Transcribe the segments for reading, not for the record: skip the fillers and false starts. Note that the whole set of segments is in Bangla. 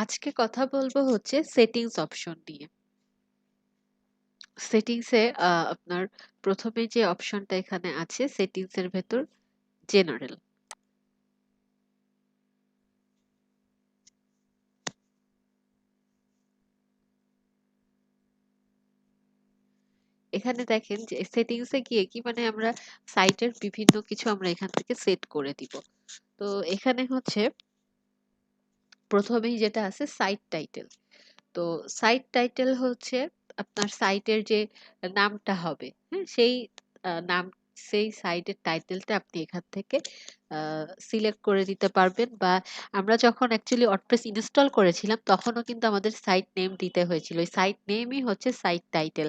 আজকে কথা বলবো হচ্ছে সেটিংস অপশন নিয়ে। সেটিংসে আপনার প্রথমে যে অপশনটা এখানে আছে সেটিংস এর ভেতর জেনারেল। এখানে দেখেন যে সেটিংসে গিয়ে কি মানে আমরা সাইটের বিভিন্ন কিছু আমরা এখান থেকে সেট করে দিব। তো এখানে হচ্ছে প্রথমেই যেটা আছে সাইট টাইটেল। তো সাইট টাইটেল হচ্ছে আপনার সাইটের যে নামটা হবে, হ্যাঁ সেই নাম, সেই সাইটের টাইটেলটা আপনি এখান থেকে সিলেক্ট করে দিতে পারবেন। বা আমরা যখন অ্যাকচুয়ালি ওয়ার্ডপ্রেস ইনস্টল করেছিলাম তখনও কিন্তু আমাদের সাইট নেম দিতে হয়েছিল, ওই সাইট নেমই হচ্ছে সাইট টাইটেল।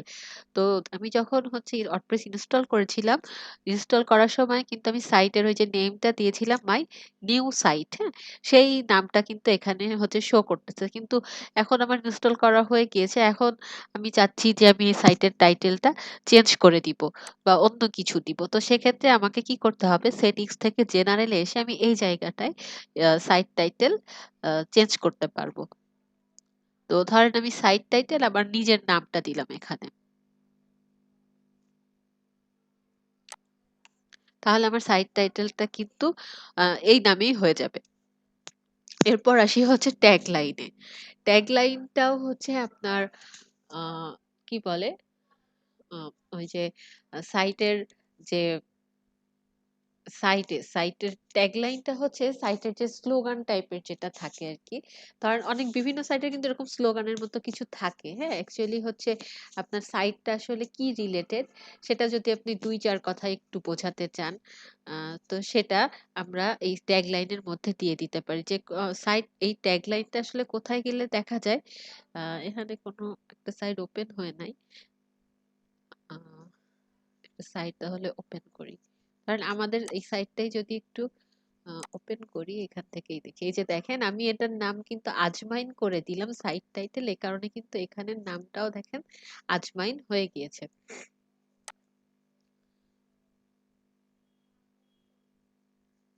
তো আমি যখন হচ্ছে ওয়ার্ডপ্রেস ইনস্টল করেছিলাম, ইনস্টল করার সময় কিন্তু আমি সাইটের ওই যে নেমটা দিয়েছিলাম মাই নিউ সাইট, হ্যাঁ সেই নামটা কিন্তু এখানে হচ্ছে শো করতেছে। কিন্তু এখন আমার ইনস্টল করা হয়ে গিয়েছে। এখন আমি চাচ্ছি যে আমি এই সাইটের টাইটেলটা চেঞ্জ করে দিব বা অন্য কিছু দিব। তো সেক্ষেত্রে আমাকে কি করতে হবে? সেটিংস থেকে জেনারেলে এসে আমি এই জায়গাটায় সাইট টাইটেল চেঞ্জ করতে পারবো। তো ধরেন আমি সাইট টাইটেল আবার নিজের নামটা দিলাম এখানে। তাহলে আমার সাইট টাইটেলটা কিন্তু এই নামেই হয়ে যাবে। এরপর আসি হচ্ছে ট্যাগ লাইনে। ট্যাগ লাইনটাও হচ্ছে আপনার আ কি বলে? আ ওই যে সাইটের যে সাইটের ট্যাগলাইনটা হচ্ছে সাইটের যে স্লোগান টাইপের যেটা থাকে আরকি। ধরেন অনেক বিভিন্ন সাইটে কিন্তু এরকম স্লোগানের মতো কিছু থাকে। হ্যাঁ? অ্যাকচুয়ালি হচ্ছে আপনার সাইটটা আসলে কি রিলেটেড সেটা যদি আপনি ২-৪ কথায় একটু বোঝাতে চান, আ তো সেটা আমরা এই ট্যাগলাইনের মধ্যে দিয়ে দিতে পারি। যে সাইট এই ট্যাগলাইনটা আসলে কোথায় গেলে দেখা যায়? আ এখানে কোনো একটা সাইট ওপেন হয়ে নাই। আ একটা সাইট তাহলে ওপেন করি। কারণ আমাদের এই সাইটটাই যদি একটু ওপেন করি, এখান থেকেই দেখি। এই যে দেখেন আমি এটার নাম কিন্তু আজমাইন করে দিলাম সাইট টাইটেল, এ কারণে কিন্তু এখানের নামটাও দেখেন আজমাইন হয়ে গিয়েছে।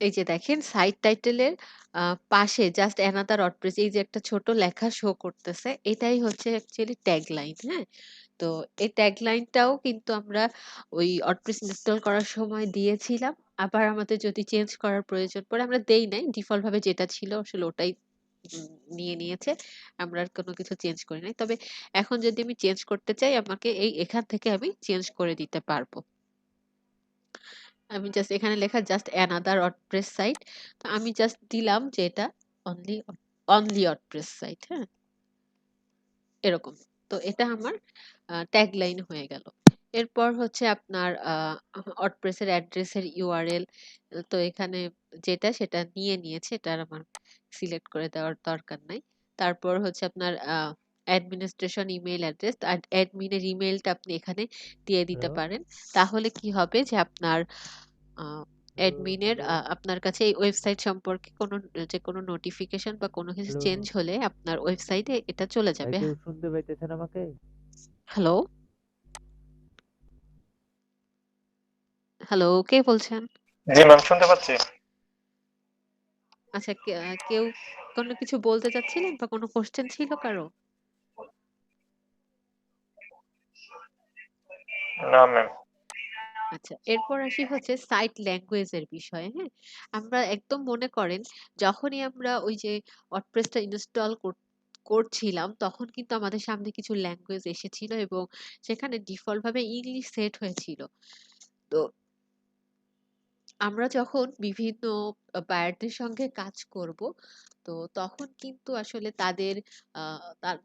এই যে দেখেন সাইট টাইটেলের পাশে জাস্ট অ্যানাদার ওয়ার্ডপ্রেস এই যে একটা ছোট লেখা শো করতেছে, এটাই হচ্ছে অ্যাকচুয়ালি ট্যাগ লাইন। হ্যাঁ, তো এই ট্যাগ লাইনটাও কিন্তু আমরা ওই ওয়ার্ডপ্রেস ইনস্টল করার সময় দিয়েছিলাম। আবার আমাদের যদি চেঞ্জ করার প্রয়োজন পড়ে, আমরা দেই নাই, ডিফল্ট ভাবে যেটা ছিল আসলে ওটাই নিয়ে নিয়েছে। আমরা আর কোনো কিছু চেঞ্জ করি নাই। তবে এখন যদি আমি চেঞ্জ করতে চাই আমাকে এখান থেকে আমি চেঞ্জ করে দিতে পারবো। আমি জাস্ট এখানে লেখা জাস্ট অ্যানাদার ওয়ার্ডপ্রেস সাইট। তো আমি জাস্ট দিলাম যে এটা অনলি অনলি ওয়ার্ডপ্রেস সাইট, হ্যাঁ? এরকম। তো এটা আমার ট্যাগলাইন হয়ে গেল। এরপর হচ্ছে আপনার ওয়ার্ডপ্রেস এর অ্যাড্রেসের ইউআরএল। তো এখানে যেটা সেটা নিয়ে নিয়েছে। এটা আর আমার সিলেক্ট করে দেওয়ার দরকার নাই। তারপর হচ্ছে আপনার অ্যাডমিনিস্ট্রেশন ইমেইল অ্যাড্রেস। আর অ্যাডমিনের ইমেইলটা আপনি এখানে দিয়ে দিতে হ্যালো, পারেন। তাহলে কি হবে যে আপনার আ হ্যালো, অ্যাডমিনের হ্যালো, আপনার কাছে এই ওয়েবসাইট সম্পর্কে যেকোনো নোটিফিকেশন বা কোনো কিছু হ্যালো। চেঞ্জ হলে আপনার ওয়েবসাইটে এটা চলে ভাই যাবে। কেউ শুনতে পাইতেছেন আমাকে? হ্যালো? হ্যালো, কে বলছেন? জি ম্যাম, শুনতে পাচ্ছি। আচ্ছা, কেউ কোনো কিছু বলতে চাচ্ছিলেন বা কোনো কোয়েশ্চেন ছিল কারো? না ম্যাম। আচ্ছা, এরপর আসি হচ্ছে সাইট ল্যাঙ্গুয়েজ এর বিষয়ে, হ্যাঁ? আমরা একদম মনে করেন যখনই আমরা ওই যে ওয়ার্ডপ্রেসটা ইনস্টল করছিলাম তখন কিন্তু আমাদের সামনে কিছু ল্যাঙ্গুয়েজ এসেছিল এবং সেখানে ডিফল্ট ভাবে ইংলিশ সেট হয়েছিল। তো আমরা যখন বিভিন্ন বায়ারদের সঙ্গে কাজ করব, তো তখন কিন্তু আসলে তাদের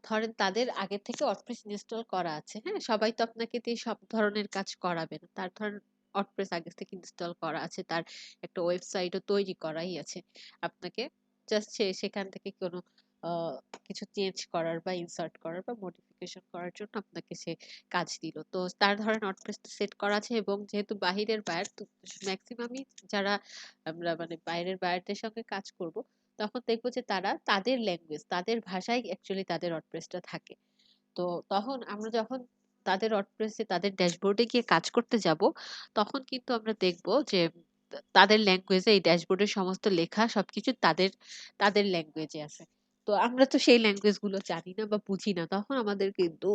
ধরেন তাদের আগে থেকে ওয়ার্ডপ্রেস ইনস্টল করা আছে, হ্যাঁ সবাই তো আপনাকে দিয়ে সব ধরনের কাজ করাবে না। তার ধরেন ওয়ার্ডপ্রেস আগে থেকে ইনস্টল করা আছে, তার একটা ওয়েবসাইটও তৈরি করাই আছে। আপনাকে জাস্ট সেখান থেকে কোনো আহ, কিছু চেঞ্জ করার বা ইনসার্ট করার বা মডিফিকেশন করার জন্য আপনাকে সে কাজ দিল। তো তার ধরেন ওয়ার্ডপ্রেসটা সেট করা আছে এবং যেহেতু বাহিরের বায়ার, তো ম্যাক্সিমামই যারা আমরা মানে বাইরের বায়ারদের সঙ্গে কাজ করব, তখন দেখবো যে তারা তাদের ল্যাঙ্গুয়েজ, তাদের ভাষায় অ্যাকচুয়ালি তাদের ওয়ার্ডপ্রেসটা থাকে। তো তখন আমরা যখন তাদের ওয়ার্ডপ্রেসে তাদের ড্যাশবোর্ডে গিয়ে কাজ করতে যাব, তখন কিন্তু আমরা দেখব যে তাদের ল্যাঙ্গুয়েজে এই ড্যাশবোর্ডের সমস্ত লেখা সবকিছু তাদের তাদের ল্যাঙ্গুয়েজে আছে। তো তো আমরা তো সেই ল্যাঙ্গুয়েজ গুলো জানি না বা বুঝি না, তখন আমাদের কিন্তু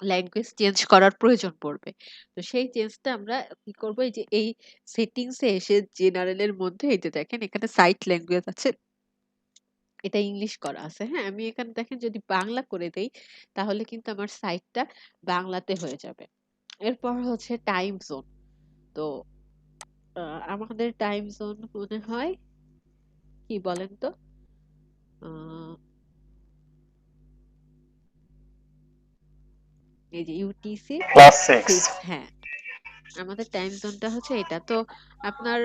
ল্যাঙ্গুয়েজ চেঞ্জ করার প্রয়োজন পড়বে। তো সেই চেঞ্জটা আমরা কি করব, এই যে এই সেটিংস এ এসে জেনারেল এর মধ্যে এই যে দেখেন এখানে সাইট ল্যাঙ্গুয়েজ আছে, এটা ইংলিশ করা আছে। হ্যাঁ, আমি এখানে দেখেন যদি বাংলা করে দেই তাহলে কিন্তু আমার সাইটটা বাংলাতে হয়ে যাবে। এরপর হচ্ছে টাইম জোন। তো আমাদের টাইম জোন মনে হয় কি বলেন তো? আহ, এই যে ইউটিসি ক্লাস সিক্স। 6। হ্যাঁ, আমাদের টাইম জোনটা হচ্ছে এটা। তো আপনার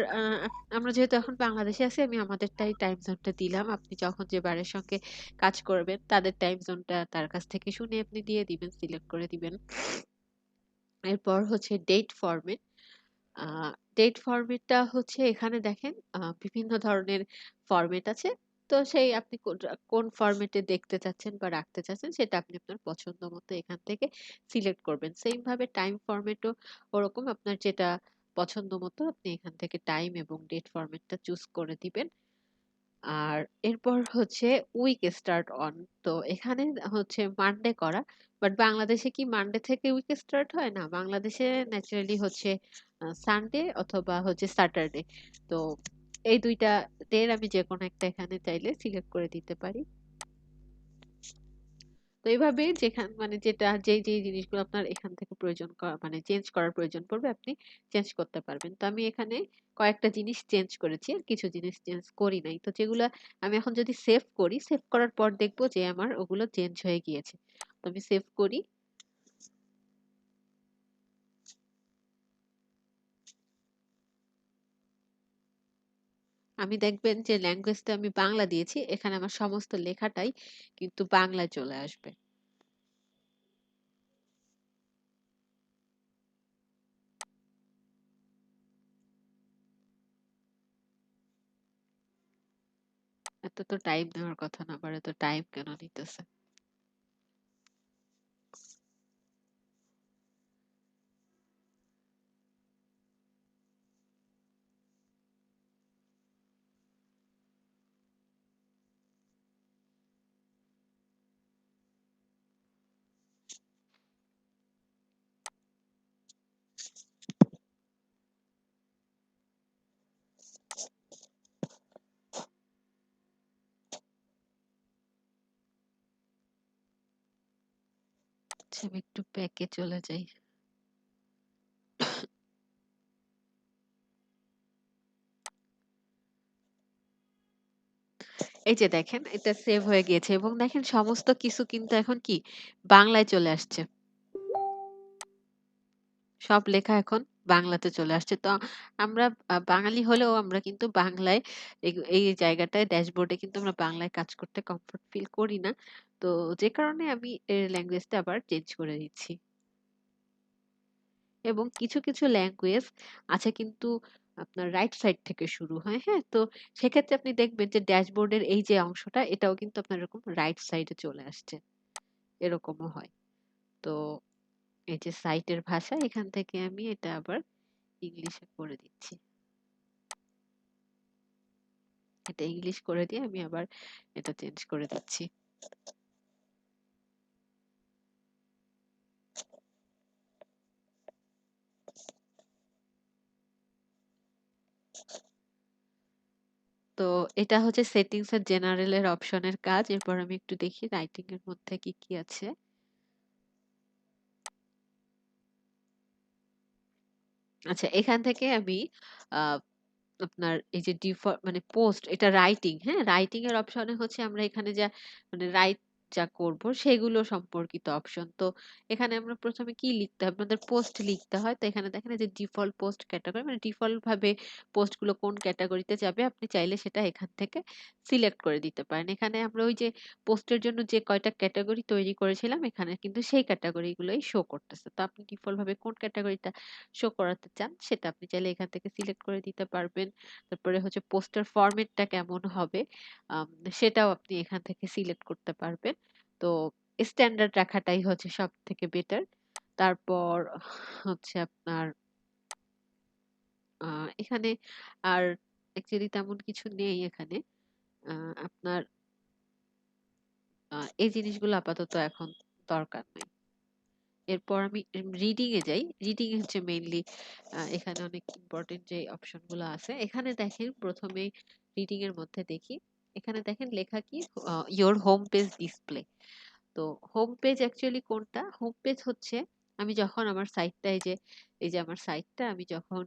আমরা যেহেতু এখন বাংলাদেশে আছি, আমি আমাদেরটাই টাইম জোনটা দিলাম। আপনি যখন যে বারের সঙ্গে কাজ করবেন তাদের টাইম জোনটা তার কাছ থেকে শুনে আপনি দিয়ে দিবেন, সিলেক্ট করে দিবেন। এরপর হচ্ছে ডেট ফরম্যাট। আ ডেট ফরম্যাটটা হচ্ছে এখানে দেখেন বিভিন্ন ধরনের ফরম্যাট আছে। তো সেই আপনি কোন ফরম্যাটে দেখতে চাচ্ছেন বা রাখতে চাচ্ছেন সেটা আপনি আপনার পছন্দ মতো এখান থেকে সিলেক্ট করবেন। সেইম ভাবে টাইম ফরম্যাটও ওরকম, আপনার যেটা পছন্দ মতো আপনি এখান থেকে টাইম এবং ডেট ফরম্যাটটা চুজ করে দিবেন। আর এরপর হচ্ছে উইক স্টার্ট অন। তো এখানে হচ্ছে মানডে করা। বাট বাংলাদেশে কি মানডে থেকে উইক স্টার্ট হয় না? বাংলাদেশে ন্যাচারালি হচ্ছে সানডে অথবা হচ্ছে স্যাটারডে। তো এই ২ টা ডের আমি যেকোনো একটা এখানে চাইলে সিলেক্ট করে দিতে পারি। তো এইভাবে মানে যেটা যেই জিনিসগুলো আপনার এখান থেকে প্রয়োজন মানে চেঞ্জ করার প্রয়োজন পড়বে আপনি চেঞ্জ করতে পারবেন। তো আমি এখানে কয়েকটা জিনিস চেঞ্জ করেছি, আর কিছু জিনিস চেঞ্জ করি নাই। তো যেগুলা আমি এখন যদি সেভ করি, সেভ করার পর দেখবো যে আমার ওগুলো চেঞ্জ হয়ে গিয়েছে। তো আমি সেভ করি। আমি দেখবেন যে ল্যাঙ্গুয়েজটা আমি বাংলা দিয়েছি, এখানে আমার সমস্ত লেখাটাই কিন্তু বাংলায় চলে আসবে। এত তো টাইম নেওয়ার কথা না, আবার এত টাইম কেন নিতেছে? আচ্ছা, আমি একটু ব্যাকে চলে যাই। এই যে দেখেন এটা সেভ হয়ে গিয়েছে এবং দেখেন সমস্ত কিছু কিন্তু এখন কি বাংলায় চলে আসছে। সব লেখা এখন বাংলাতে চলে আসছে। তো আমরা বাঙালি হলেও আমরা কিন্তু বাংলায় এই জায়গাটায় ড্যাশবোর্ডে কিন্তু আমরা বাংলায় কাজ করতে কমফোর্ট ফিল করি না। তো যে কারণে আমি এর ল্যাঙ্গুয়েজটা আবার চেঞ্জ করে দিচ্ছি। এবং কিছু ল্যাঙ্গুয়েজ আছে কিন্তু আপনার রাইট সাইড থেকে শুরু হয়। হ্যাঁ? তো সেক্ষেত্রে আপনি দেখবেন যে ড্যাশবোর্ডের এই যে অংশটা এটাও কিন্তু আপনার এরকম রাইট সাইডে চলে আসছে। এরকমও হয়। তো এই যে সাইটের ভাষা, এখান থেকে আমি এটা আবার ইংলিশে করে দিচ্ছি। এটা ইংলিশ করে দিয়ে আমি আবার এটা চেঞ্জ করে দিচ্ছি। তো এটা হচ্ছে সেটিংস এর জেনারেল এর অপশনের কাজ। এরপর আমি একটু দেখি রাইটিং এর মধ্যে কি আছে। আচ্ছা, এখান থেকে আমি আ আপনার এই যে মানে পোস্ট, এটা রাইটিং, হ্যাঁ? রাইটিং এর অপশনে হচ্ছে আমরা এখানে যা মানে যা করব সেগুলো সম্পর্কিত অপশন। তো এখানে আমরা ১ম এ কি লিখতে হবে? আমাদের পোস্ট লিখতে হয়। তো এখানে দেখেন এই যে ডিফল্ট পোস্ট ক্যাটেগরি, মানে ডিফল্ট ভাবে পোস্ট গুলো কোন ক্যাটেগরিতে যাবে আপনি চাইলে সেটা এখান থেকে সিলেক্ট করে দিতে পারেন। এখানে আমরা ওই যে পোস্টের জন্য যে কয়টা ক্যাটেগরি তৈরি করেছিলাম এখানে কিন্তু সেই ক্যাটেগরি গুলোই শো করতেছে। তো আপনি ডিফল্ট ভাবে কোন ক্যাটেগরিটা শো করাতে চান সেটা আপনি চাইলে এখান থেকে সিলেক্ট করে দিতে পারবেন। তারপরে হচ্ছে পোস্টার ফরম্যাটটা কেমন হবে আম সেটাও আপনি এখান থেকে সিলেক্ট করতে পারবেন। তো স্ট্যান্ডার্ড রাখাটাই হচ্ছে সবথেকে বেটার। তারপর হচ্ছে আপনার আ এখানে আর অ্যাকচুয়ালি তেমন কিছু নেই এখানে। আপনার এই জিনিসগুলো আপাতত এখন দরকার নাই। এরপর আমি রিডিং এ যাই। রিডিং এ হচ্ছে মেইনলি এখানে অনেক ইম্পর্টেন্ট যে অপশন গুলো আছে। এখানে দেখেন প্রথমে রিডিং এর মধ্যে দেখি, এখানে দেখেন লেখা কি, ইয়োর হোম পেজ ডিসপ্লে। তো হোম পেজ অ্যাকচুয়ালি কোনটা? হোম পেজ হচ্ছে আমি যখন আমার সাইটটা, এই যে আমার সাইটটা আমি যখন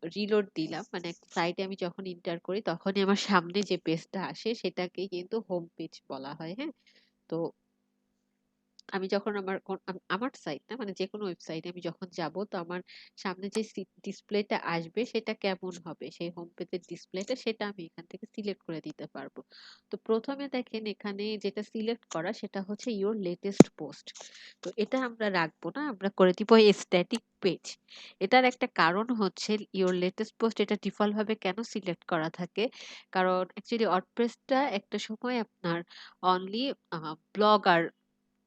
রিলোড দিলাম, মানে একটা সাইটে আমি যখন ইন্টার করি তখনই আমার সামনে যে পেজটা আসে সেটাকেই কিন্তু হোম পেজ বলা হয়। হ্যাঁ, তো আমি যখন আমার সাইট না, মানে যেকোনো ওয়েবসাইটে আমি যখন যাব, তো আমার সামনে যে ডিসপ্লেটা আসবে সেটা কেমন হবে, সেই হোম পেজের ডিসপ্লেটা, সেটা আমি এখান থেকে সিলেক্ট করে দিতে পারবো। তো প্রথমে দেখেন এখানে যেটা সিলেক্ট করা সেটা হচ্ছে ইওর লেটেস্ট পোস্ট। তো এটা আমরা রাখবো না, আমরা করে দিব স্ট্যাটিক পেজ। এটার একটা কারণ হচ্ছে ইওর লেটেস্ট পোস্ট, এটা ডিফল্ট ভাবে কেন সিলেক্ট করা থাকে, কারণ অ্যাকচুয়ালি ওয়ার্ডপ্রেসটা একটা সময় আপনার অনলি ব্লগার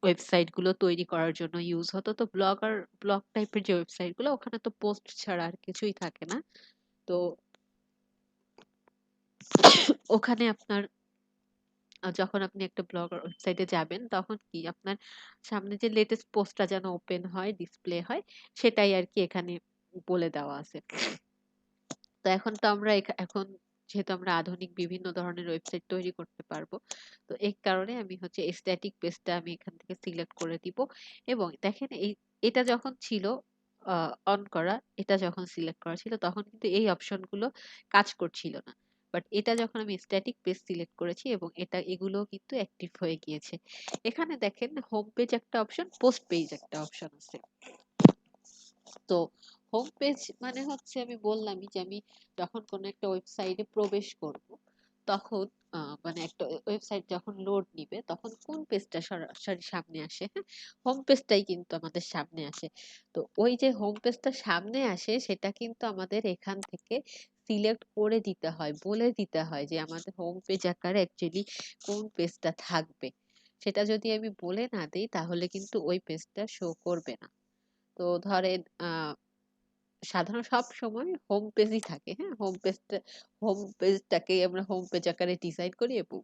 ওয়েবসাইট গুলো তৈরি করার জন্য ইউজ হতো। তো ব্লগ টাইপের যে ওয়েবসাইট গুলো, ওখানে তো পোস্ট ছাড়া আর কিছুই থাকে না। তো ওখানে আপনার যখন আপনি একটা ব্লগার ওয়েবসাইটে যাবেন তখন কি আপনার সামনে যে লেটেস্ট পোস্টটা যেন ওপেন হয়, ডিসপ্লে হয়, সেটাই আর কি এখানে বলে দেওয়া আছে। তো এখন তো আমরা এখন যেহেতু আমরা আধুনিক বিভিন্ন ধরনের ওয়েবসাইট তৈরি করতে পারবো, তো এই কারণে আমি হচ্ছে স্ট্যাটিক পেজটা আমি এখান থেকে সিলেক্ট করে দিব। এবং দেখেন এটা যখন ছিল অন করা, এটা যখন সিলেক্ট করা ছিল তখন কিন্তু এই অপশন গুলো কাজ করছিল না। বাট এটা যখন আমি স্ট্যাটিক পেজ সিলেক্ট করেছি এবং এগুলো কিন্তু অ্যাক্টিভ হয়ে গিয়েছে। এখানে দেখেন হোম পেজ একটা অপশন, পোস্ট পেজ একটা অপশন আছে। তো হোম পেজ মানে হচ্ছে আমি বললামই যে আমি যখন কোনো একটা ওয়েবসাইটে প্রবেশ করব, তখন মানে একটা ওয়েবসাইট যখন লোড নিবে তখন কোন পেজটা সরাসরি সামনে আসে? হ্যাঁ, হোম পেজটাই কিন্তু আমাদের সামনে আসে। তো ওই যে হোম পেজটা সামনে আসে সেটা কিন্তু আমাদের এখান থেকে সিলেক্ট করে দিতে হয়, বলে দিতে হয় যে আমাদের হোম পেজ আকারে অ্যাকচুয়ালি কোন পেজটা থাকবে। সেটা যদি আমি বলে না দিই তাহলে কিন্তু ওই পেজটা শো করবে না। তো ধরেন সাধারণ সব সময় হোম পেজই থাকে। হ্যাঁ, হোম পেজটাকে আমরা হোম পেজ আকারে ডিজাইন করি এবং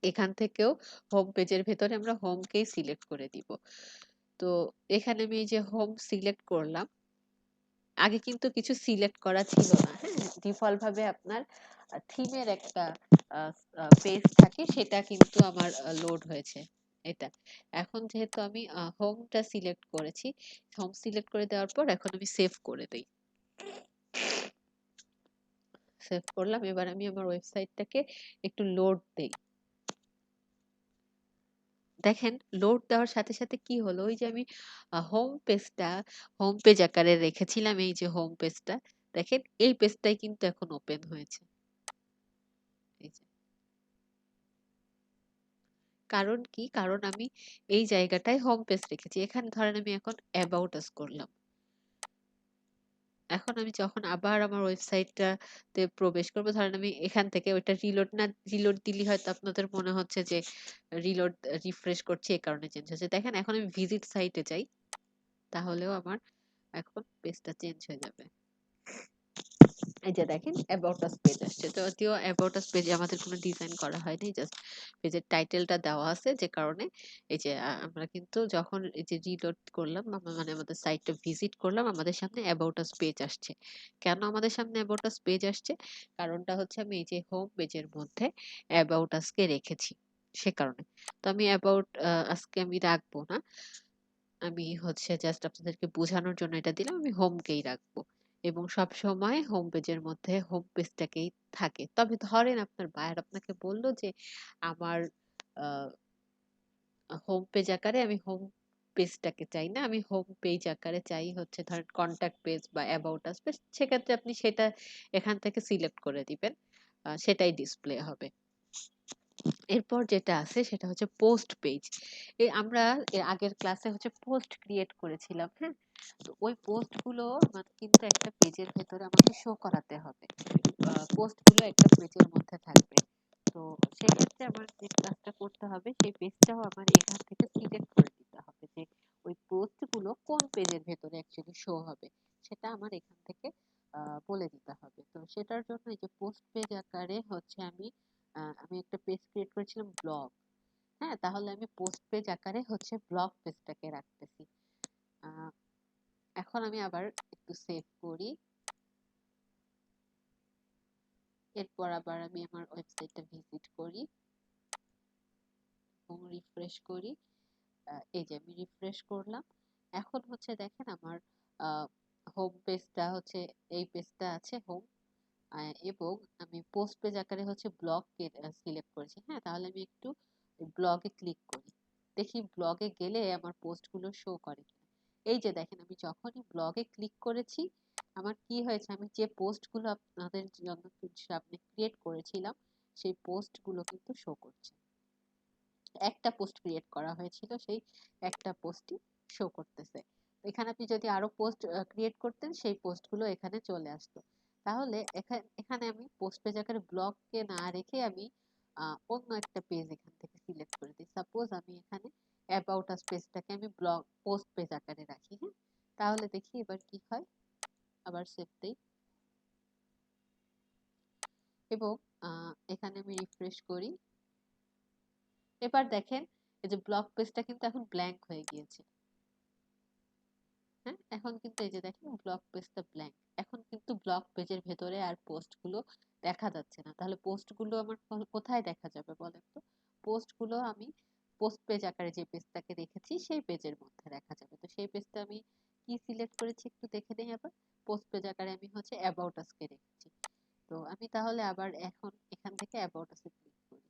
এখান থেকেও হোম পেজের ভেতরে আমরা হোমকেই সিলেক্ট করে দিব। তো এখানে আমি এই যে হোম সিলেক্ট করলাম, আগে কিন্তু কিছু সিলেক্ট করা ছিল না। হ্যাঁ, ডিফল্ট ভাবে আপনার থিমের একটা পেজ থাকে, সেটা কিন্তু আমার লোড হয়েছে এটা। এখন যেহেতু আমি হোমটা সিলেক্ট করেছি, হোম সিলেক্ট করে দেওয়ার পর এখন আমি সেভ করে দেই। সেভ করলাম, এবার আমি আমার ওয়েবসাইটটাকে একটু লোড দেই। দেখেন লোড দেওয়ার সাথে সাথে কি হলো, ওই যে আমি হোম পেজ আকারে রেখেছিলাম, এই যে হোম পেজটা, দেখেন এই পেজটাই কিন্তু এখন ওপেন হয়েছে। এই যে, কারণ কি, কারণ আমি এই জায়গাটায় হোম পেজ রেখেছি। এখানে ধরেন আমি এখন অ্যাবাউট আস করলাম, এখন আমি যখন আবার আমার ওয়েবসাইটটাতে প্রবেশ করবো, ধরেন আমি এখান থেকে ওইটা রিলোড দিলে হয়তো আপনাদের মনে হচ্ছে যে রিলোড রিফ্রেশ করছি এই কারণে চেঞ্জ হচ্ছে। দেখেন এখন আমি ভিজিট সাইটে যাই, তাহলেও আমার এখন পেজটা চেঞ্জ হয়ে যাবে। এই যে দেখেন অ্যাবাউট আস পেজ আসছে। তো যদিও অ্যাবাউট আস পেজে আমাদের কোনো ডিজাইন করা হয়নি, জাস্ট পেজের টাইটেলটা দেওয়া আছে, যে কারণে এই যে আমরা কিন্তু যখন এই যে রিলোড করলাম, মানে আমাদের সাইটটা ভিজিট করলাম, আমাদের সামনে অ্যাবাউট আস পেজ আসছে। কেন আমাদের সামনে অ্যাবাউট আস পেজ আসছে? কারণটা হচ্ছে আমি এই যে হোম পেজের মধ্যে অ্যাবাউট আজকে রেখেছি, সে কারণে। তো আমি অ্যাবাউট আজকে আমি রাখবো না, আমি হচ্ছে জাস্ট আপনাদেরকে বোঝানোর জন্য এটা দিলাম, আমি হোমকেই রাখবো। এবং সব সময় হোম পেজের মধ্যে হোম পেজটাকেই থাকে। তবে ধরেন আপনার বায়ার আপনাকে বললো যে আমার হোম পেজ আকারে আমি হোম পেজটাকে চাই না, আমি হোম পেজ আকারে চাই হচ্ছে ধরেন কন্টাক্ট পেজ বা অ্যাবাউট আস পেজ, সেক্ষেত্রে আপনি সেটা এখান থেকে সিলেক্ট করে দিবেন, সেটাই ডিসপ্লে হবে। এরপর যেটা আছে সেটা হচ্ছে পোস্ট পেজ। এই আমরা এর আগের ক্লাসে হচ্ছে পোস্ট ক্রিয়েট করেছিলাম। হ্যাঁ, তো ওই পোস্ট গুলো আমাকে কিন্তু একটা পেজের ভেতরে আমাকে শো করাতে হবে। পোস্ট গুলো একটা পেজের মধ্যে থাকবে। তো সেক্ষেত্রে আমার যে কাজটা করতে হবে, সেই পেজটাও আমার এখান থেকে সিলেক্ট করে দিতে হবে যে ওই পোস্ট গুলো কোন পেজের ভেতরে অ্যাকচুয়ালি শো হবে, সেটা আমার এখান থেকে বলে দিতে হবে। তো সেটার জন্য এই যে পোস্ট পেজ আকারে হচ্ছে আমি আমি একটা পেজ ক্রিয়েট করেছিলাম ব্লগ। হ্যাঁ, তাহলে আমি পোস্ট পেজ আকারে হচ্ছে ব্লগ পেজটাকে রাখতেছি। আহ, এখন আমি আবার একটু সেভ করি। এরপর আবার আমি আমার ওয়েবসাইটটা ভিজিট করি এবং রিফ্রেশ করি। এই যে আমি রিফ্রেশ করলাম। এখন হচ্ছে দেখেন আমার হোম পেজটা হচ্ছে, এই পেজটা আছে হোম, এবং আমি পোস্ট পেজ আকারে হচ্ছে ব্লগ সিলেক্ট করেছি। হ্যাঁ, তাহলে আমি একটু ব্লগে ক্লিক করি, দেখি ব্লগে গেলে আমার পোস্টগুলো শো করে কিনা। এই যে দেখেন, আমি যখনই ব্লগে ক্লিক করেছি আমার কি হয়েছে, আমি যে পোস্টগুলো আপনাদের জন্য সামনে ক্রিয়েট করেছিলাম সেই পোস্টগুলো কিন্তু শো করছে। একটা পোস্ট ক্রিয়েট করা হয়েছিল, সেই একটা পোস্টই শো করতেছে। এখানে আপনি যদি আরো পোস্ট ক্রিয়েট করতেন সেই পোস্টগুলো এখানে চলে আসতো। তাহলে এখানে আমি পোস্ট পেজ আকারে ব্লগকে না রেখে আমি অন্য একটা পেজ এখান থেকে সিলেক্ট করে দিই। সাপোজ আমি এখানে অ্যাবাউট আস পেজটাকে আমি ব্লগ পোস্ট পেজ আকারে রাখি। হ্যাঁ, তাহলে দেখি এবার কি হয়। আবার সেভ দেই এবং এখানে আমি রিফ্রেশ করি। এবার দেখেন এই যে ব্লগ পেজটা কিন্তু এখন ব্ল্যাঙ্ক হয়ে গিয়েছে। হ্যাঁ, এখন কিন্তু এই যে দেখেন ব্লগ পেজটা ব্ল্যাঙ্ক। এখন কিন্তু ব্লগ পেজের ভেতরে আর পোস্টগুলো দেখা যাচ্ছে না। তাহলে পোস্টগুলো আমার কোথায় দেখা যাবে বলেন তো? পোস্টগুলো আমি পোস্ট পেজ আকারে যে পেজটাকে রেখেছি সেই পেজের মধ্যে দেখা যাবে। তো সেই পেজটা আমি কি সিলেক্ট করেছি একটু দেখে নেই আবার। পোস্ট পেজ আকারে আমি হচ্ছে অ্যাবাউট আস-কে রেখেছি। তো আমি তাহলে আবার এখন এখান থেকে অ্যাবাউট আস-এ ক্লিক করি।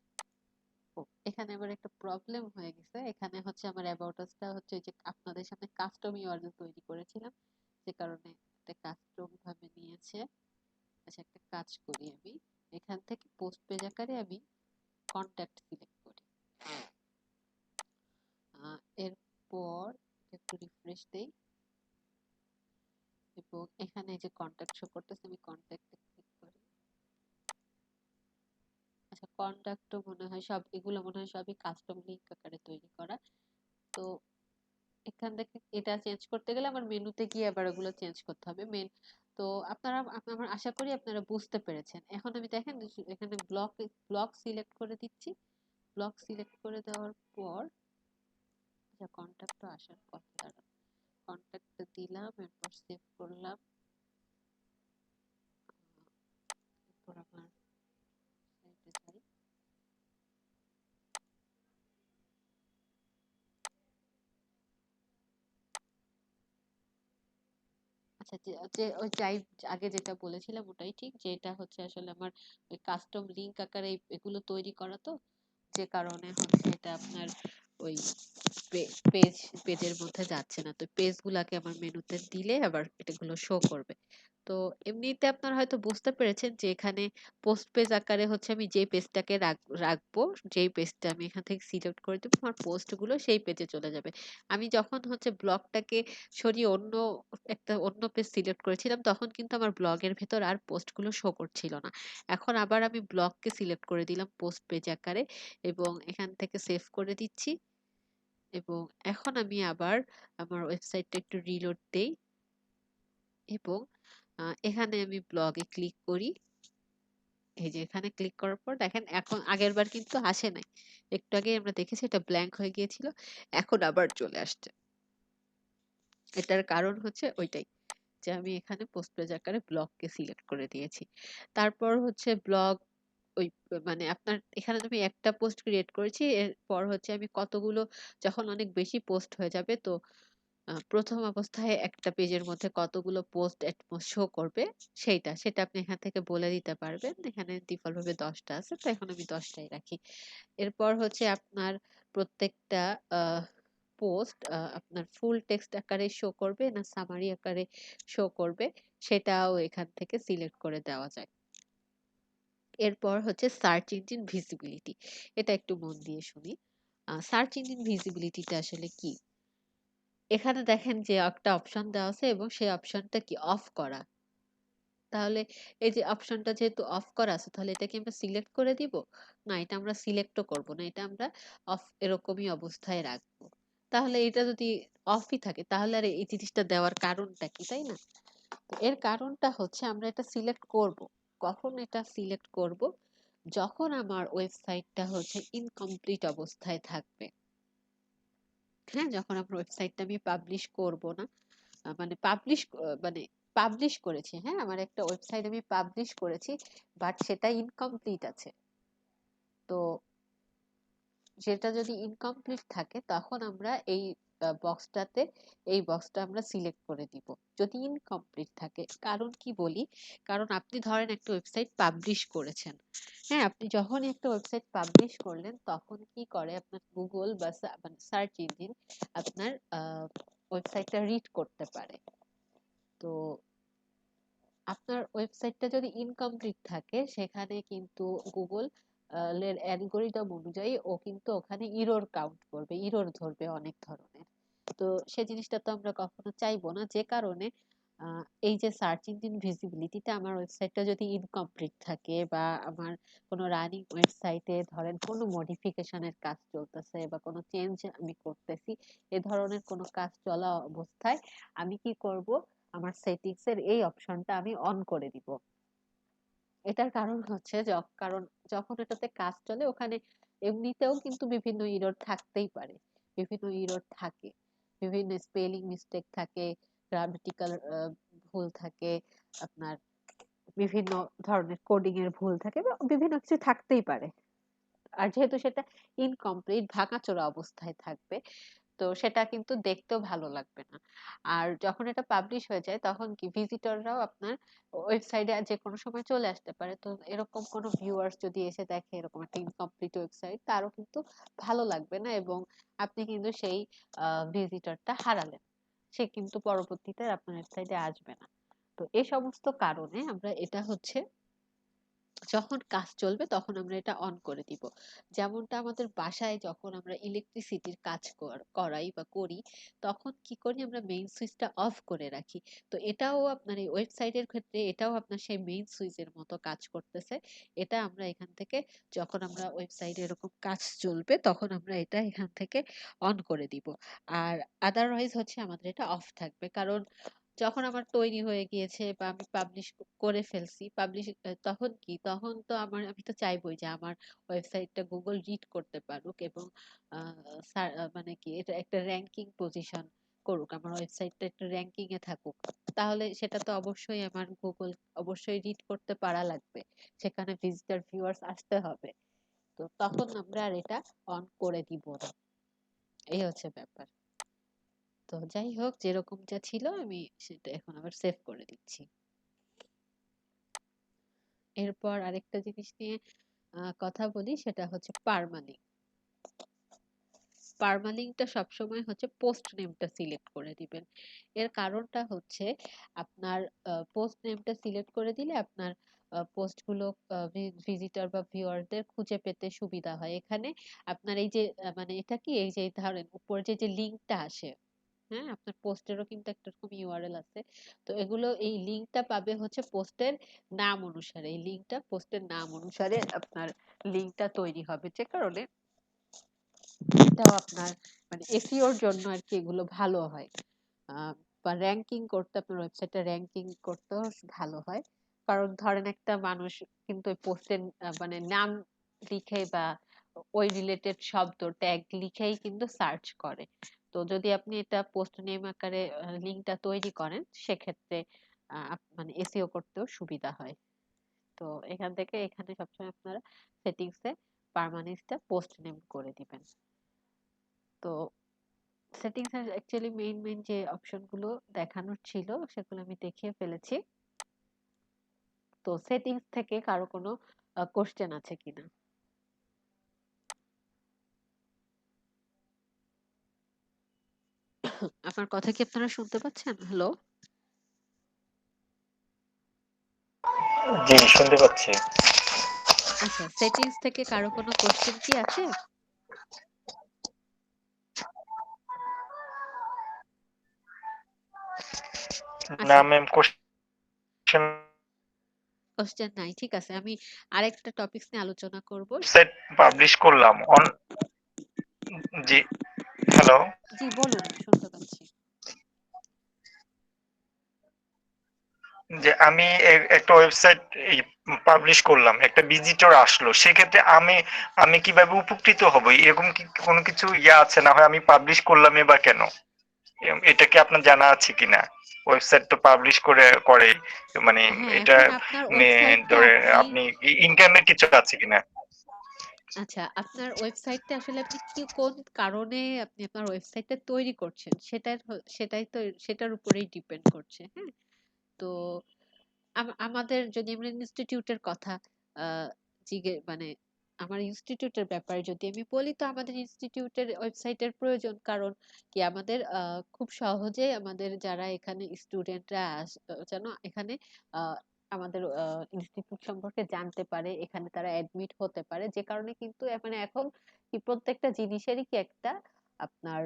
ও, এখানে আবার একটা প্রবলেম হয়ে গেছে। এখানে হচ্ছে আমার অ্যাবাউট আস-টা হচ্ছে যে আপনাদের সামনে কাস্টম ইউআরএল তৈরি করেছিলাম, যে কারণে এটা কাস্টম ভাবে নিয়েছে। আচ্ছা, একটা কাজ করি, আমি এখান থেকে পোস্ট পেজ আকারে আমি কন্ট্যাক্ট সিলেক্ট করি। এরপর একটু রিফ্রেশ দেই এবং এখানে যে কন্ট্যাক্ট শো করতেছে আমি কন্ট্যাক্টে ক্লিক করি। আচ্ছা, কন্ট্যাক্টও মনে হয় সব, এগুলো মনে হয় সবই কাস্টম লিংক আকারে তৈরি করা। তো এখান থেকে এটা চেঞ্জ করতে গেলে আমার মেনুতে গিয়ে আবার ওগুলো চেঞ্জ করতে হবে মেন। তো আপনারা, আমার আশা করি আপনারা বুঝতে পেরেছেন। এখন আমি দেখেন এখানে ব্লক ব্লক সিলেক্ট করে দিচ্ছি। ব্লক সিলেক্ট করে দেওয়ার পর আচ্ছা, কন্ট্যাক্ট তো আসার কথা, দাঁড়ান, কন্ট্যাক্ট দিলাম, এরপর সেভ করলাম। এরপর আমার সাইটে যাই। আচ্ছা, যে যে ওই যাই আগে যেটা বলেছিলাম ওটাই ঠিক, যে এটা হচ্ছে আসলে আমার ওই কাস্টম লিংক আকারে এগুলো তৈরি করা, তো যে কারণে হচ্ছে এটা আপনার ওই পেজ পেজের মধ্যে যাচ্ছে না। তো পেজ গুলাকে আমার মেনুতে দিলে আবার এটাগুলো শো করবে। তো এমনিতে আপনারা হয়তো বুঝতে পেরেছেন যে এখানে পোস্ট পেজ আকারে হচ্ছে আমি যে পেজটাকে রাখবো, যেই পেজটা আমি এখান থেকে সিলেক্ট করে দেবো আমার পোস্ট গুলো সেই পেজে চলে যাবে। আমি যখন হচ্ছে ব্লগটাকে সরিয়ে অন্য পেজ সিলেক্ট করেছিলাম তখন কিন্তু আমার ব্লগের ভেতর আর পোস্ট গুলো শো করছিল না। এখন আবার আমি ব্লগকে সিলেক্ট করে দিলাম পোস্ট পেজ আকারে এবং এখান থেকে সেভ করে দিচ্ছি। এবং এখন আমি আবার আমার ওয়েবসাইটটা একটু রিলোড দেই এবং এখানে আমি ব্লগে ক্লিক করি। এই যে এখানে ক্লিক করার পর দেখেন এখন আগের বার কিন্তু আসে নাই। একটু আগে আমরা দেখেছি এটা ব্ল্যাঙ্ক হয়ে গিয়েছিল, এখন আবার চলে আসছে। এটার কারণ হচ্ছে ওইটাই, যে আমি এখানে পোস্ট পেজ আকারে ব্লগকে সিলেক্ট করে দিয়েছি। তারপর হচ্ছে ব্লগ ওই মানে আপনার এখানে আমি একটা পোস্ট ক্রিয়েট করেছি, এরপর হচ্ছে আমি কতগুলো, যখন অনেক বেশি পোস্ট হয়ে যাবে তো প্রথম অবস্থায় একটা পেজের মধ্যে কতগুলো পোস্ট শো করবে সেটা আপনি এখান থেকে বলে দিতে পারবেন। এখানে ডিফল্ট ভাবে 10টা আছে, তো এখন আমি 10টাই রাখি। এরপর হচ্ছে আপনার প্রত্যেকটা পোস্ট আপনার ফুল টেক্সট আকারে শো করবে না সামারি আকারে শো করবে সেটাও এখান থেকে সিলেক্ট করে দেওয়া যায়। এরপর হচ্ছে সার্চ ইঞ্জিন ভিজিবিলিটি, এটা একটু মন দিয়ে শুনি। সার্চ ইঞ্জিন ভিজিবিলিটিটা আসলে কি? এখানে দেখেন যে একটা অপশন দেওয়া আছে এবং সেই অপশনটা কি অফ করা। তাহলে এই যে অপশনটা যেহেতু অফ করা আছে তাহলে এটা কি আমরা সিলেক্ট করে দিব? না, এটা আমরা সিলেক্টও করব না, এটা আমরা অফ এরকমই অবস্থায় রাখবো। তাহলে এটা যদি অফই থাকে তাহলে আর এই জিনিসটা দেওয়ার কারণটা কি, তাই না? তো এর কারণটা হচ্ছে আমরা এটা সিলেক্ট করব। কখন এটা সিলেক্ট করব? যখন আমার ওয়েবসাইটটা হচ্ছে ইনকমপ্লিট অবস্থায় থাকবে, হ্যাঁ, যখন আমার ওয়েবসাইটটা আমি পাবলিশ করব না, মানে পাবলিশ করেছি, হ্যাঁ, আমার একটা ওয়েবসাইট আমি পাবলিশ করেছি, বাট সেটা ইনকমপ্লিট আছে। তো সেটা যদি ইনকমপ্লিট থাকে তখন আমরা বক্সটাতে এই বক্সটা আমরা সিলেক্ট করে দিব যদি ইনকমপ্লিট থাকে। কারণ কি বলি, কারণ আপনি ধরেন একটা ওয়েবসাইট পাবলিশ করেছেন, হ্যাঁ, আপনি যখনই একটা ওয়েবসাইট পাবলিশ করলেন তখন কি করে আপনার গুগল বা মানে সার্চ ইঞ্জিন আপনার ওয়েবসাইটটা রিড করতে পারে। তো আপনার ওয়েবসাইটটা যদি ইনকমপ্লিট থাকে সেখানে কিন্তু গুগল এর অ্যালগোরিদম অনুযায়ী ও কিন্তু ওখানে ইরর কাউন্ট করবে, ইরর ধরবে অনেক ধরনের। তো সে জিনিসটা তো আমরা কখনো চাইবো না, যে কারণে এই যে সার্চ ইঞ্জিন ভিজিবিলিটিটা আমার ওয়েবসাইটটা যদি ইনকমপ্লিট থাকে বা আমার কোনো রানিং ওয়েবসাইটে ধরেন কোনো মডিফিকেশনের কাজ চলতেছে বা কোনো চেঞ্জ আমি করতেছি, এ ধরনের কোনো কাজ চলা অবস্থায় আমি কি করব, আমার সেটিংস এর এই অপশনটা আমি অন করে দিব। এটার কারণ হচ্ছে কারণ যখন এটাতে কাজ চলে ওখানে এমনিতেও কিন্তু বিভিন্ন ইরর থাকতেই পারে, বিভিন্ন ইরর থাকে, বিভিন্ন স্পেলিং মিস্টেক থাকে, গ্রামেটিক্যাল ভুল থাকে, আপনার বিভিন্ন ধরনের কোডিং এর ভুল থাকে বা বিভিন্ন কিছু থাকতেই পারে। আর যেহেতু সেটা ইনকমপ্লিট ভাঙাচোরা অবস্থায় থাকবে, তো সেটা কিন্তু দেখতেও ভালো লাগবে না। আর যখন এটা পাবলিশ হয়ে যায় তখন কি ভিজিটররাও আপনার ওয়েবসাইটে যে কোনো সময় চলে আসতে পারে। তো এরকম কোনো ভিউয়ার্স যদি এসে দেখে এরকম একটা ইনকমপ্লিট ওয়েবসাইট, তারও কিন্তু ভালো লাগবে না এবং আপনি কিন্তু সেই ভিজিটরটা হারালেন, সে কিন্তু পরবর্তীতে আপনার ওয়েবসাইটে আসবে না। তো এই সমস্ত কারণে আমরা এটা হচ্ছে যখন কাজ চলবে তখন আমরা এটা অন করে দিব। যেমনটা আমাদের বাসায় যখন আমরা ইলেকট্রিসিটির কাজ করাই বা করি, তখন কি করি, আমরা মেইন সুইচটা অফ করে রাখি। তো এটাও আপনার এই ওয়েবসাইটের ক্ষেত্রে এটাও আপনার সেই মেইন সুইচের মতো কাজ করতেছে। এটা আমরা এখান থেকে যখন আমরা ওয়েবসাইটে এরকম কাজ চলবে তখন আমরা এটা এখান থেকে অন করে দিব। আর আদারওয়াইজ হচ্ছে আমাদের এটা অফ থাকবে। কারণ যখন আমার তৈরি হয়ে গিয়েছে বা আমি পাবলিশ করে ফেলছি, তখন কি, তখন তো আমি তো চাইবই যে আমার ওয়েবসাইটটা গুগল রিড করতে পারুক এবং মানে কি এটা একটা র্যাঙ্কিং পজিশন করুক, আমার ওয়েবসাইটটা একটা র্যাঙ্কিং এ থাকুক। তাহলে সেটা তো অবশ্যই আমার গুগল অবশ্যই রিড করতে পারা লাগবে, সেখানে ভিজিটর ভিউয়ার্স আসতে হবে। তো তখন আমরা আর এটা অন করে দিব না। এই হচ্ছে ব্যাপার। তো যাই হোক, যেরকম যা ছিল আমি সেটা এখন আবার সেভ করে দিচ্ছি। এরপর আরেকটা জিনিস নিয়ে কথা বলি, সেটা হচ্ছে পার্মালিঙ্ক। পার্মালিঙ্কটা সবসময় হচ্ছে পোস্ট নেমটা সিলেক্ট করে দিবেন। এর কারণটা হচ্ছে আপনার পোস্ট নেমটা সিলেক্ট করে দিলে আপনার পোস্ট গুলো ভিজিটর বা ভিউয়ারদের খুঁজে পেতে সুবিধা হয়। এখানে আপনার এই যে মানে এটা কি, এই যে ধরেন উপরে যে লিঙ্কটা আসে, হ্যাঁ, আপনার পোস্টেরও কিন্তু একটা রকম ইউআরএল আছে। তো এগুলো এই লিঙ্কটা পাবে হচ্ছে পোস্টের নাম অনুসারে, এই লিঙ্কটা পোস্টের নাম অনুসারে আপনার লিঙ্কটা তৈরি হবে, যে কারণে এটাও আপনার মানে এসইওর জন্য আর কি এগুলো ভালো হয়। আহ, বা র্যাঙ্কিং করতে আপনার ওয়েবসাইটে র্যাঙ্কিং করতেও ভালো হয়। কারণ ধরেন একটা মানুষ কিন্তু ওই পোস্টের মানে নাম লিখে বা ওই রিলেটেড শব্দ ট্যাগ লিখেই কিন্তু সার্চ করে। তো যদি আপনি এটা পোস্ট নেম আকারে লিঙ্কটা তৈরি করেন সেক্ষেত্রে মানে এসইও করতেও সুবিধা হয়। তো এখান থেকে এখানে সবসময় আপনারা সেটিংসে পার্মানেন্টটা পোস্ট নেম করে দিবেন। তো সেটিংস এর অ্যাকচুয়ালি মেইন যে অপশন গুলো দেখানোর ছিল সেগুলো আমি দেখিয়ে ফেলেছি। তো সেটিংস থেকে কারো কোনো কোশ্চেন আছে কিনা? আমার কথা কি আপনারা শুনতে পাচ্ছেন? হ্যালো? জি, শুনতে পাচ্ছি। আচ্ছা, সেটিংস থেকে কারো কোনো কোশ্চেন কি আছে? না আচ্ছা, ম্যাম, কোশ্চেন কোশ্চেন নাই, ঠিক আছে। আমি আরেকটা টপিকস নিয়ে আলোচনা করব। ওয়েবসাইট পাবলিশ করলাম জি, হ্যালো। জি বলুন, শুনতে পাচ্ছি। যে আমি একটা ওয়েবসাইট পাবলিশ করলাম, একটা ভিজিটর আসলো, সেক্ষেত্রে আমি আমি কিভাবে উপকৃত হব, এরকম কি কোনো কিছু আছে? না হয় আমি পাবলিশ করলাম বা কেন, এটা কি আপনার জানা আছে কিনা? ওয়েবসাইট তো পাবলিশ করে মানে হ্যাঁ, এটা এখন আপনার ওয়েবসাইটটা ধরে আপনি আপনি ইনকামের কিছু আছে কিনা? আচ্ছা, আপনার ওয়েবসাইটটা আসলে আপনি কোন কারণে আপনি আপনার ওয়েবসাইটটা তৈরি করছেন সেটাই তো সেটার উপরেই ডিপেন্ড করছে। হ্যাঁ, তো আমাদের যদি আমরা ইনস্টিটিউটের কথা মানে আমার ইনস্টিটিউটের ব্যাপারে যদি আমি বলি, তো আমাদের ইনস্টিটিউটের ওয়েবসাইটের প্রয়োজন। কারণ কি, আমাদের খুব সহজে আমাদের যারা এখানে স্টুডেন্টরা যেন এখানে আহ, আমাদের ইনস্টিটিউট সম্পর্কে জানতে পারে, এখানে তারা অ্যাডমিট হতে পারে। যে কারণে কিন্তু মানে এখন কি প্রত্যেকটা জিনিসেরই কি একটা আপনার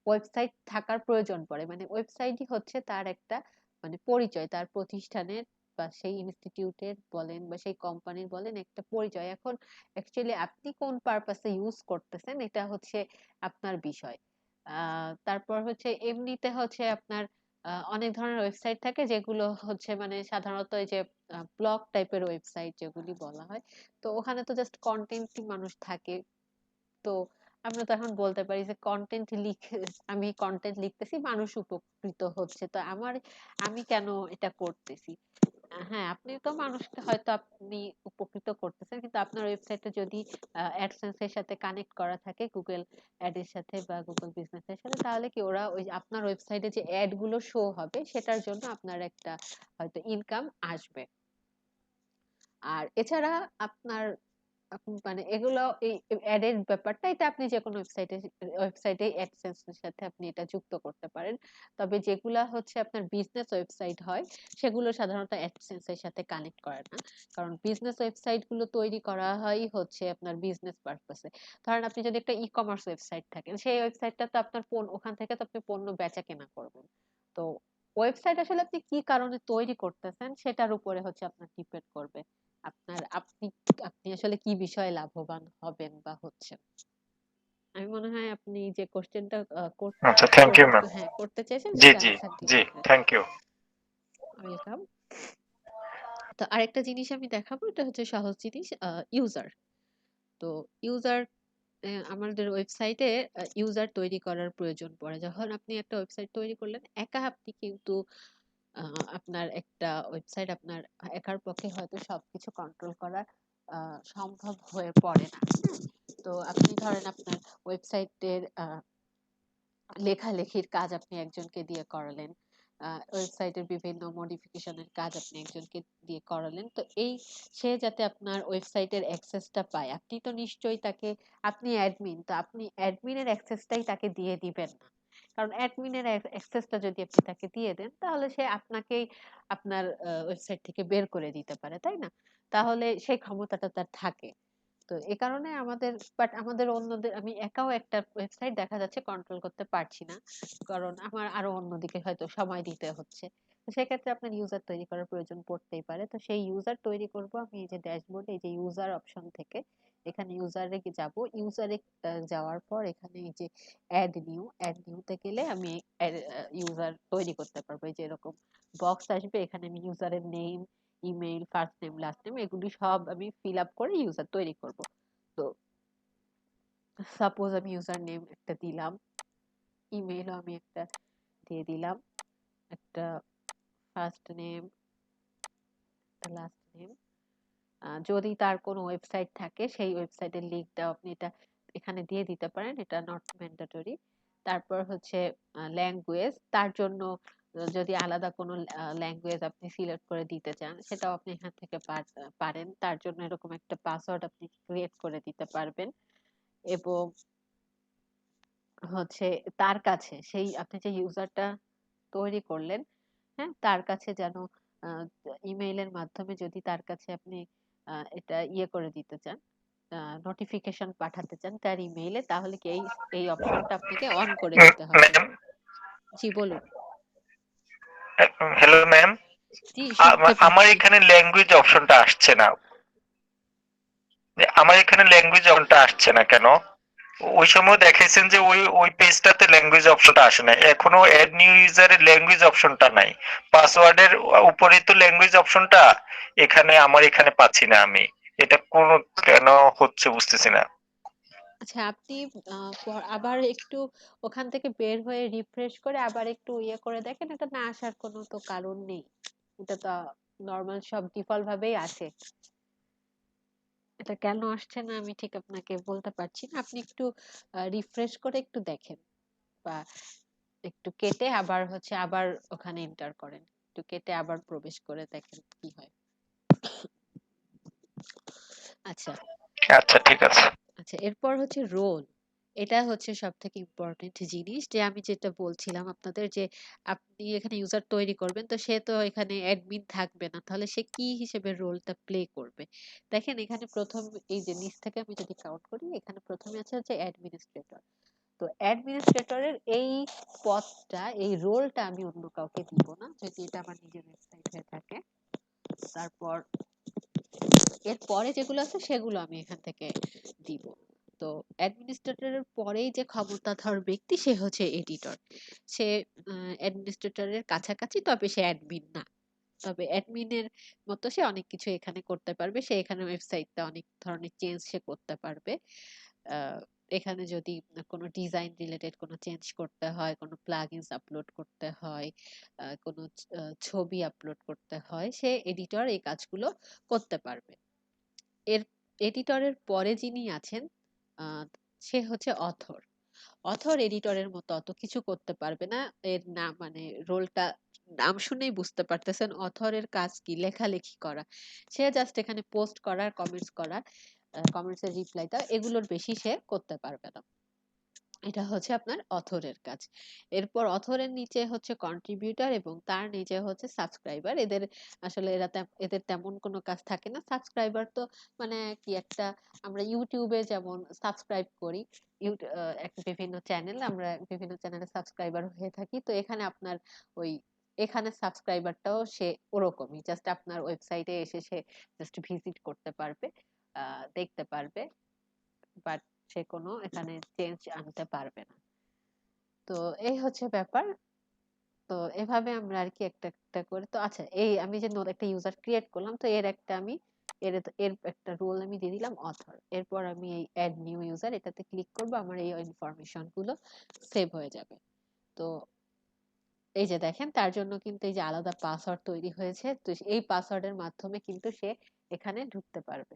ওয়েবসাইট থাকার প্রয়োজন পড়ে। মানে ওয়েবসাইটই হচ্ছে তার একটা মানে পরিচয়, তার প্রতিষ্ঠানের বা সেই ইনস্টিটিউটের বলেন বা সেই কোম্পানির বলেন একটা পরিচয়। এখন অ্যাকচুয়ালি আপনি কোন পারপাসে ইউজ করতেছেন এটা হচ্ছে আপনার বিষয়। তারপর হচ্ছে এমনিতে হচ্ছে আপনার অনেক ধরনের ওয়েবসাইট থাকে যেগুলো হচ্ছে মানে সাধারণত এই যে ব্লগ টাইপের ওয়েবসাইট যেগুলি বলা হয়। তো ওখানে তো জাস্ট কন্টেন্টই মানুষ থাকে। তো আমরা তো এখন বলতে পারি যে আমি কন্টেন্ট লিখতেছি, মানুষ উপকৃত হচ্ছে, তো আমি কেন এটা করতেছি? হ্যাঁ, আপনি তো মানুষকে হয়তো আপনি উপকৃত করতেছেন, কিন্তু আপনার ওয়েবসাইটে যদি অ্যাডসেন্স এর সাথে কানেক্ট করা থাকে, গুগল অ্যাড এর সাথে বা গুগল বিজনেস এর সাথে, তাহলে কি ওরা ওই আপনার ওয়েবসাইটে যে অ্যাড গুলো শো হবে সেটার জন্য আপনার একটা হয়তো ইনকাম আসবে। আর এছাড়া আপনার মানে এগুলো এই অ্যাড এর ব্যাপারটা এটা আপনি যে কোনো ওয়েবসাইটে অ্যাডসেন্স এর সাথে আপনি এটা যুক্ত করতে পারেন। তবে যেগুলা হচ্ছে আপনার বিজনেস ওয়েবসাইট হয় সেগুলো সাধারণত অ্যাডসেন্স এর সাথে কানেক্ট করে না। কারণ বিজনেস ওয়েবসাইট গুলো তৈরি করা হয় হচ্ছে আপনার বিজনেস পারপাসে। ধরেন আপনি যদি একটা ই কমার্স ওয়েবসাইট থাকে, সেই ওয়েবসাইটটা তো আপনার ওখান থেকে তো আপনি পণ্য বেচা কেনা করবেন। তো ওয়েবসাইট আসলে আপনি কি কারণে তৈরি করতেছেন সেটার উপরে হচ্ছে আপনার ডিপেন্ড করবে আপনি আপনি আসলে কি বিষয়ে লাভবান হবেন বা হচ্ছেন। আমি মনে হয় আপনি যে কোশ্চেনটা আচ্ছা, থ্যাংক ইউ ম্যাম। হ্যাঁ করতে চাইছেন জি সেটা জি আনসার জি, দিতে পেরেছি। Thank you. ওয়েলকাম। তো আরেকটা জিনিস আমি দেখাবো, এটা হচ্ছে সহজ জিনিস, ইউজার। তো ইউজার আমাদের ওয়েবসাইটে ইউজার তৈরি করার প্রয়োজন পড়ে। যখন আপনি একটা ওয়েবসাইট তৈরি করলেন, একা আপনি কিন্তু আপনার একটা ওয়েবসাইট আপনার একার পক্ষে হয়তো সবকিছু কন্ট্রোল করা সম্ভব হয়ে পড়ে না। হ্যাঁ? তো আপনি ধরেন আপনার ওয়েবসাইটের লেখালেখির কাজ আপনি একজনকে দিয়ে করালেন, ওয়েবসাইটের বিভিন্ন মডিফিকেশনের কাজ আপনি একজনকে দিয়ে করালেন। তো সে যাতে আপনার ওয়েবসাইটের অ্যাক্সেসটা পায়, আপনি তো নিশ্চয়ই তাকে, আপনি অ্যাডমিন, তো আপনি অ্যাডমিনের অ্যাক্সেসটাই তাকে দিয়ে দিবেন না। কারণ অ্যাডমিনের অ্যাক্সেসটা যদি আপনি তাকে দিয়ে দেন, তাহলে সে আপনাকেই আপনার ওয়েবসাইট থেকে বের করে দিতে পারে, তাই না? তাহলে সেই ক্ষমতাটা তার থাকে। তো এ কারণে আমাদের অন্যদের, আমি একাও একটা ওয়েবসাইট দেখা যাচ্ছে কন্ট্রোল করতে পারছি না, কারণ আমার আরো অন্যদিকে হয়তো সময় দিতে হচ্ছে। তো সেক্ষেত্রে আপনার ইউজার তৈরি করার প্রয়োজন পড়তেই পারে। তো সেই ইউজার তৈরি করব আমি এই যে ড্যাশবোর্ডে এই যে ইউজার অপশন থেকে, এখানে ইউজারে যাব। ইউজারে যাওয়ার পর এখানে এই যে অ্যাড নিউতে গেলে আমি ইউজার তৈরি করতে পারবো। এই যে এরকম বক্স আসবে, এখানে আমি ইউজারের name, email, first name, last name, এগুলি সব আমি ফিল আপ করে ইউজার তৈরি করব। তো সাপোজ আমি ইউজার নেম একটা দিলাম, ইমেইলও আমি একটা দিয়ে দিলাম, একটা ফার্স্ট নেম, একটা লাস্ট নেম। যদি তার কোনো ওয়েবসাইট থাকে সেই ওয়েবসাইটের লিঙ্কটাও আপনি এখানে দিয়ে দিতে পারেন, এটা নট ম্যান্ডেটরি। তারপর হচ্ছে ল্যাঙ্গুয়েজ, তার জন্য যদি আলাদা কোনো ল্যাঙ্গুয়েজ আপনি সিলেক্ট করে দিতে চান, সেটাও আপনি এখান থেকে পারেন। তার জন্য এরকম একটা পাসওয়ার্ড আপনি ক্রিয়েট করে দিতে পারবেন। এবং হচ্ছে তার কাছে সেই আপনি যে ইউজারটা তৈরি করলেন, হ্যাঁ, তার কাছে যেন ইমেইলের মাধ্যমে যদি তার কাছে আপনি এটা ইয়ে করে দিতে চান, নোটিফিকেশন পাঠাতে চান তার ইমেইলে, তাহলে কি এই অপশনটা আপনাকে অন করে দিতে হবে। ম্যাম, জি বলুন। হ্যালো ম্যাম, জি শুনতে আমার পাচ্ছি। এখানে ল্যাঙ্গুয়েজ অপশনটা আসছে না। আমার এখানে ল্যাঙ্গুয়েজ অপশনটা আসছে না কেন? ওই সময় দেখাইছেন যে ওই পেজটাতে ল্যাঙ্গুয়েজ অপশনটা আসে না, এখনো অ্যাড নিউ ইউজারের ল্যাঙ্গুয়েজ অপশনটা নাই, পাসওয়ার্ডের উপরেই তো ল্যাঙ্গুয়েজ অপশনটা, এখানে আমার এখানে পাচ্ছি না আমি, এটা কোন কেন হচ্ছে বুঝতেছি না। আচ্ছা, আপনি আবার একটু ওখান থেকে বের হয়ে রিফ্রেশ করে আবার একটু ইয়ে করে দেখেন, এটা না আসার কোনো তো কারণ নেই। এটা তো নর্মাল সব ডিফল্ট ভাবেই আসে। এটা কেন আসছে না আমি ঠিক আপনাকে বলতে পারছি না। আপনি একটু রিফ্রেশ করে একটু দেখেন, বা একটু কেটে আবার আবার ওখানে এন্টার করেন, একটু কেটে আবার প্রবেশ করে দেখেন কি হয়। আচ্ছা। আচ্ছা ঠিক আছে। আচ্ছা, এরপর রোল। এটা সব থেকে ইম্পর্টেন্ট জিনিস, যে আমি যেটা বলছিলাম আপনাদের, যে আপনি এখানে ইউজার তৈরি করবেন, তো সে তো এখানে অ্যাডমিন থাকবে না, তাহলে সে কি হিসেবে রোলটা প্লে করবে। দেখেন এখানে প্রথম, এই যে নিচ থেকে আমি যদি কাউন্ট করি, এখানে প্রথমে আছে অ্যাডমিনিস্ট্রেটর। তো অ্যাডমিনিস্ট্রেটরের এই পদটা, এই রোলটা আমি অন্য কাউকে দিব না, যদি এটা আমার নিজের ওয়েবসাইট হয়ে থাকে। তারপর এর পরে যেগুলো আছে সেগুলো আমি এখান থেকে দিব। তো অ্যাডমিনিস্ট্রেটরের পরেই যে ক্ষমতাধর ব্যক্তি, সে এডিটর। সে অ্যাডমিনিস্ট্রেটরের কাছাকাছি, তবে সে অ্যাডমিন না। তবে অ্যাডমিনের মতো সে অনেক কিছু এখানে করতে পারবে। সে এখানে ওয়েবসাইটটা অনেক ধরনের চেঞ্জ সে করতে পারবে। আহ, এখানে যদি কোনো ডিজাইন রিলেটেড কোনো চেঞ্জ করতে হয়, কোনো প্লাগইনস আপলোড করতে হয়, কোনো ছবি আপলোড করতে হয়, সে এডিটর এই কাজগুলো করতে পারবে। এর এডিটরের পরে যিনি আছেন, আহ, সে অথর। অথর এডিটরের মতো অত কিছু করতে পারবে না। এর নাম মানে রোলটা নাম শুনেই বুঝতে পারতেছেন, অথরের কাজ কি লেখালেখি করা। সে জাস্ট এখানে পোস্ট করার, কমেন্টস করা, কমেন্টস এর রিপ্লাই দেওয়া, এগুলোর বেশি সে করতে পারবে না। এটা আপনার অথরের কাজ। এরপর অথরের নিচে কন্ট্রিবিউটর, এবং তার নিচে সাবস্ক্রাইবার। এদের আসলে এদের তেমন কোনো কাজ থাকে না। সাবস্ক্রাইবার তো মানে কি একটা, আমরা ইউটিউবে যেমন সাবস্ক্রাইব করি, একটা বিভিন্ন চ্যানেল, আমরা বিভিন্ন চ্যানেলে সাবস্ক্রাইবার হয়ে থাকি, তো এখানে আপনার ওই এখানে সাবস্ক্রাইবারটাও সে ওরকমই, জাস্ট আপনার ওয়েবসাইটে এসে সে জাস্ট ভিজিট করতে পারবে, দেখতে পারবে, বাট সে কোনো এখানে চেঞ্জ আনতে পারবে না। তো এই ব্যাপার। তো এভাবে আমরা আর কি একটা একটা করে, তো আচ্ছা, এই আমি যে একটা ইউজার ক্রিয়েট করলাম, তো এর একটা আমি এর একটা রোল আমি দিয়ে দিলাম অথর। এরপর আমি এই অ্যাড নিউ ইউজার এটাতে ক্লিক করব, আমার এই ইনফরমেশন গুলো সেভ হয়ে যাবে। তো এই যে দেখেন, তার জন্য কিন্তু এই যে আলাদা পাসওয়ার্ড তৈরি হয়েছে, তো এই পাসওয়ার্ডের মাধ্যমে কিন্তু সে এখানে ঢুকতে পারবে।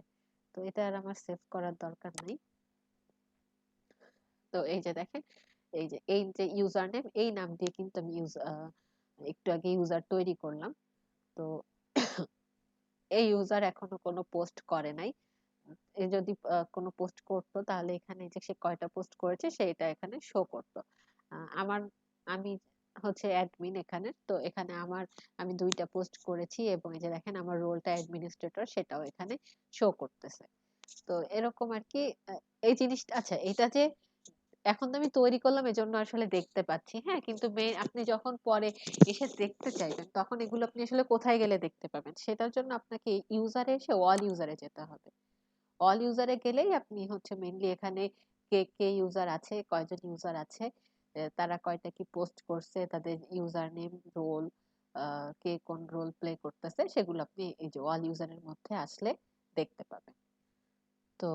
তো এটা আর আমার সেভ করার দরকার নেই। তো এই যে দেখেন, এই যে ইউজার নেম, এই নাম দিয়ে কিন্তু আমি একটু আগে ইউজার তৈরি করলাম। তো এই ইউজার এখনো কোনো পোস্ট করে নাই। এ যদি কোনো পোস্ট করতো, তাহলে এখানে যে সে কয়টা পোস্ট করেছে সেটা এখানে শো করতো। আমার আমি অ্যাডমিন এখানে, তো এখানে আমি 2টা পোস্ট করেছি, এবং এই যে দেখেন আমার রোলটা অ্যাডমিনিস্ট্রেটর, সেটাও এখানে শো করতেছে। তো এরকম আর কি। এই জিনিসটা, আচ্ছা, এটা যে এখন তো আমি তৈরি করলাম এজন্য আসলে দেখতে পাচ্ছি, হ্যাঁ, কিন্তু আপনি যখন পরে এসে দেখতে চাইবেন, তখন এগুলো আপনি আসলে কোথায় গেলে দেখতে পাবেন, সেটার জন্য আপনাকে ইউজারে এসে অল ইউজারে যেতে হবে। অল ইউজারে গেলেই আপনি মেইনলি এখানে কে কে ইউজার আছে, কয়জন ইউজার আছে, তারা কয়টা কি পোস্ট করছে, তাদের ইউজার নেম, রোল, কে কোন রোল প্লে করতেছে, সেগুলো আপনি এই যে অল ইউজারের মধ্যে আসলে দেখতে পাবেন। তো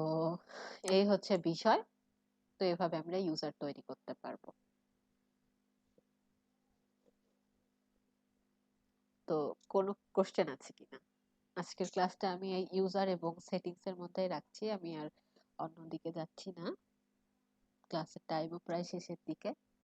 এই বিষয়। তো এভাবে আমরা ইউজার তৈরি করতে পারবো। তো কোনো কোশ্চেন আছে কিনা? আজকের ক্লাসটা আমি এই ইউজার এবং সেটিংস এর মধ্যেই রাখছি, আমি আর অন্যদিকে যাচ্ছি না। ক্লাসের টাইমও প্রায় শেষের দিকে।